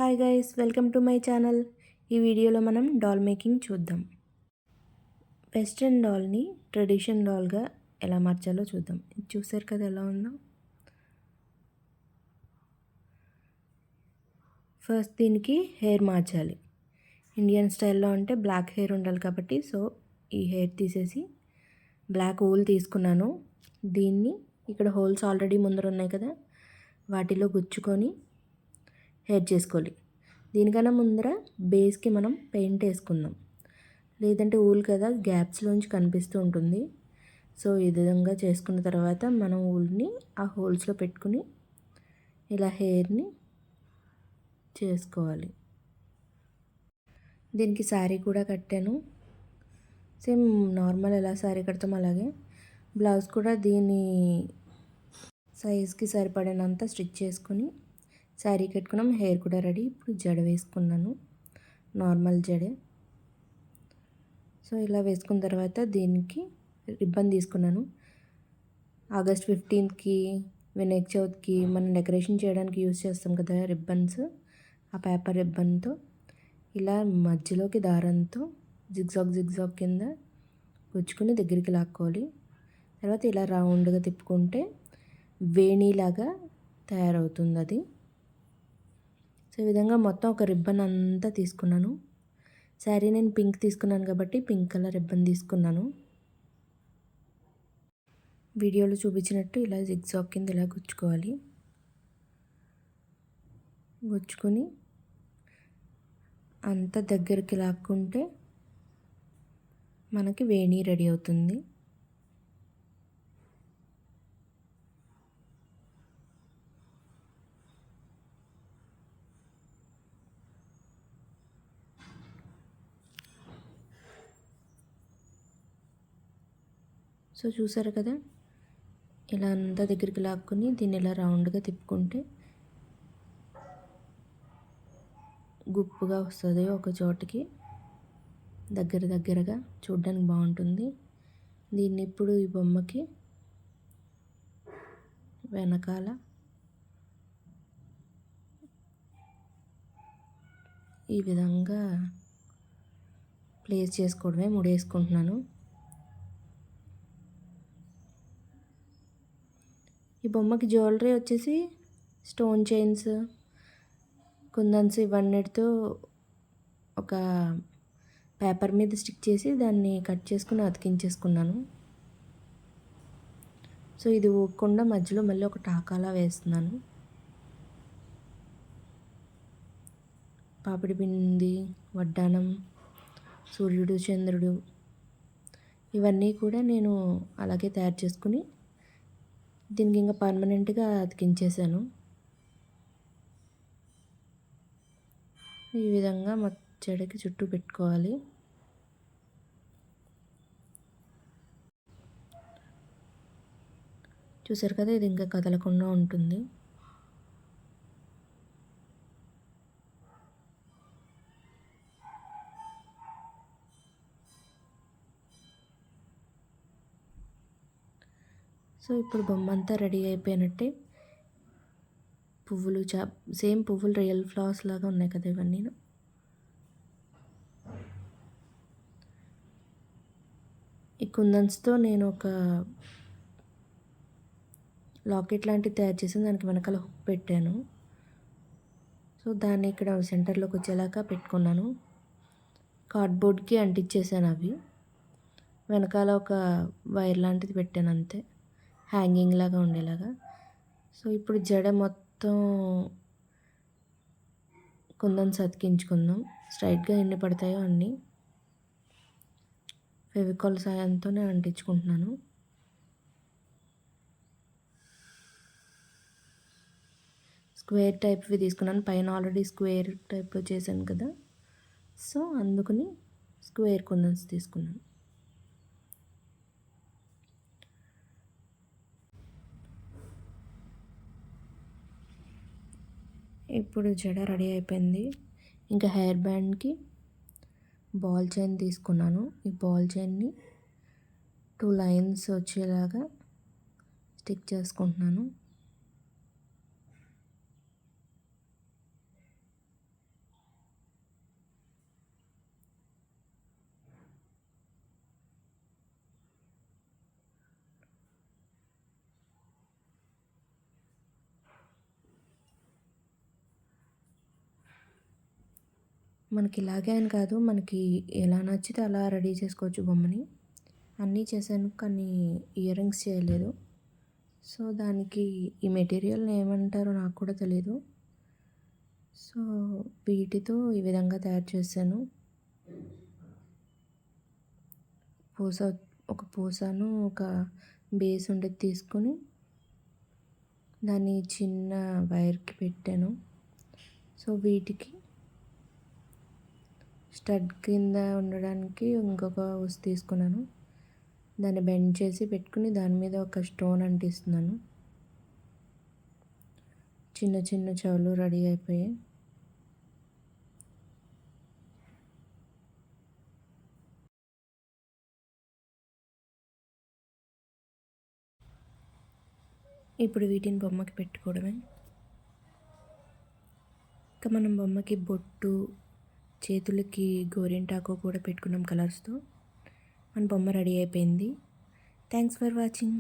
Hi guys, welcome to my channel. ఈ వీడియోలో మనం డాల్ మేకింగ్ చూద్దాం. వెస్ట్రన్ డాల్ని ట్రెడిషన్ డాల్గా ఎలా మార్చాలో చూద్దాం. ఇది చూసారు కదా ఎలా ఉందో. ఫస్ట్ దీనికి హెయిర్ మార్చాలి. ఇండియన్ స్టైల్లో అంటే బ్లాక్ హెయిర్ ఉండాలి కాబట్టి ఈ హెయిర్ తీసేసి బ్లాక్ ఊల్ తీసుకున్నాను. దీన్ని ఇక్కడ హోల్స్ ఆల్రెడీ ముందర ఉన్నాయి కదా, వాటిలో గుచ్చుకొని హెయిర్ చేసుకోవాలి. దీనికన్నా ముందర బేస్కి మనం పెయింట్ వేసుకుందాం, లేదంటే ఊల్ కదా గ్యాప్స్లోంచి కనిపిస్తూ ఉంటుంది. ఈ విధంగా చేసుకున్న తర్వాత మనం ఊల్ని ఆ హోల్స్లో పెట్టుకుని ఇలా హెయిర్ని చేసుకోవాలి. దీనికి శారీ కూడా కట్టాను. సేమ్ నార్మల్ ఎలా శారీ కడతాం అలాగే. బ్లౌజ్ కూడా దీని సైజ్కి సరిపడినంత స్టిచ్ చేసుకుని శారీ కట్టుకున్నాం. హెయిర్ కూడా రెడీ. ఇప్పుడు జడ వేసుకున్నాను, నార్మల్ జడే. ఇలా వేసుకున్న తర్వాత దీనికి రిబ్బన్ తీసుకున్నాను. ఆగస్ట్ 15కి, వినాయక చవితికి మనం డెకరేషన్ చేయడానికి యూజ్ చేస్తాం కదా రిబ్బన్స్, ఆ పేపర్ రిబ్బన్తో ఇలా మధ్యలోకి దారంతో జిగ్జాగ్ కింద గుచ్చుకుని దగ్గరికి లాక్కోవాలి. తర్వాత ఇలా రౌండ్గా తిప్పుకుంటే వేణీలాగా తయారవుతుంది అది. ఈ విధంగా మొత్తం ఒక రిబ్బన్ అంతా తీసుకున్నాను. శారీ నేను పింక్ తీసుకున్నాను కాబట్టి పింక్ కలర్ రిబ్బన్ తీసుకున్నాను. వీడియోలో చూపించినట్టు ఇలా జిగ్జాగ్ కింద ఇలా గుచ్చుకోవాలి. గుచ్చుకొని అంతా దగ్గరికి లాక్కుంటే మనకి వేణి రెడీ అవుతుంది. చూసారు కదా, ఇలా అంతా దగ్గరికి లాక్కుని దీన్ని ఇలా రౌండ్గా తిప్పుకుంటే గుప్పుగా వస్తుంది. ఒక చోటికి దగ్గరగా చూడడానికి బాగుంటుంది. దీన్ని ఇప్పుడు ఈ బొమ్మకి వెనకాల ఈ విధంగా ప్లేస్ చేసుకోవడమే. ముడేసుకుంటున్నాను. ఈ బొమ్మకి జ్యువెలరీ వచ్చేసి స్టోన్ చైన్స్, కుందన్స్ ఇవన్నిటితో ఒక పేపర్ మీద స్టిక్ చేసి దాన్ని కట్ చేసుకుని అతికించేసుకున్నాను. ఇది ఊగకుండా మధ్యలో మళ్ళీ ఒక టాకాలా వేస్తున్నాను. పాపిడి బింది, వడ్డానం, సూర్యుడు, చంద్రుడు ఇవన్నీ కూడా నేను అలాగే తయారు చేసుకుని దీనికి ఇంకా పర్మనెంట్గా అతికించేసాను. ఈ విధంగా చెడకి చుట్టూ పెట్టుకోవాలి. చూసారు కదా, ఇది ఇంకా కదలకుండా ఉంటుంది. ఇప్పుడు బొమ్మ అంతా రెడీ అయిపోయినట్టే. పువ్వులు సేమ్ పువ్వులు రియల్ ఫ్లవర్స్ లాగా ఉన్నాయి కదా ఇవన్నీ. ఈ కుందన్స్తో నేను ఒక లాకెట్ లాంటివి తయారు చేసి దానికి వెనకాల హుక్ పెట్టాను. దాన్ని ఇక్కడ సెంటర్లోకి వచ్చేలాగా పెట్టుకున్నాను. కార్డ్బోర్డ్కి అంటించేసాను అవి. వెనకాల ఒక వైర్ లాంటిది పెట్టాను అంతే, హ్యాంగింగ్ లాగా ఉండేలాగా. ఇప్పుడు జడ మొత్తం కుందన్స్ అతికించుకుందాం. స్ట్రైట్గా ఎన్ని పడతాయో అన్నీ ఫెవికాల్ సాయంతోనే అంటించుకుంటున్నాను. స్క్వేర్ టైప్వి తీసుకున్నాను. పైన ఆల్రెడీ స్క్వేర్ టైప్లో చేశాను కదా, అందుకని స్క్వేర్ కుందన్స్ తీసుకున్నాను. ఇప్పుడు జడ రెడీ అయిపోయింది. ఇంకా హెయిర్ బ్యాండ్కి బాల్ చైన్ తీసుకున్నాను. ఈ బాల్ చైన్ని 2 లైన్స్ వచ్చేలాగా స్టిక్ చేసుకుంటున్నాను. మనకి ఇలాగే అని కాదు, మనకి ఎలా నచ్చితే అలా రెడీ చేసుకోవచ్చు బొమ్మని. అన్నీ చేశాను కానీ ఇయర్ రింగ్స్ చేయలేదు. సో దానికి ఈ మెటీరియల్ని ఏమంటారో నాకు కూడా తెలీదు. సో వీటితో ఈ విధంగా తయారు చేశాను. పూస ఒక పూసను ఒక బేస్ ఉండేది తీసుకొని దాన్ని చిన్న వైర్కి పెట్టాను. సో వీటికి స్టడ్ కింద ఉండడానికి ఇంకొక ఊసి తీసుకున్నాను. దాన్ని బెండ్ చేసి పెట్టుకుని దాని మీద ఒక స్టోన్ అంటిస్తున్నాను. చిన్న చిన్న చెవులు రెడీ అయిపోయాయి. ఇప్పుడు వీటిని బొమ్మకి పెట్టుకోవడమే. ఇంకా మనం బొమ్మకి బొట్టు, చేతులకి గోరింటాకు కూడా పెట్టుకున్నాం కలర్స్తో. మన బొమ్మ రెడీ అయిపోయింది. Thanks for watching.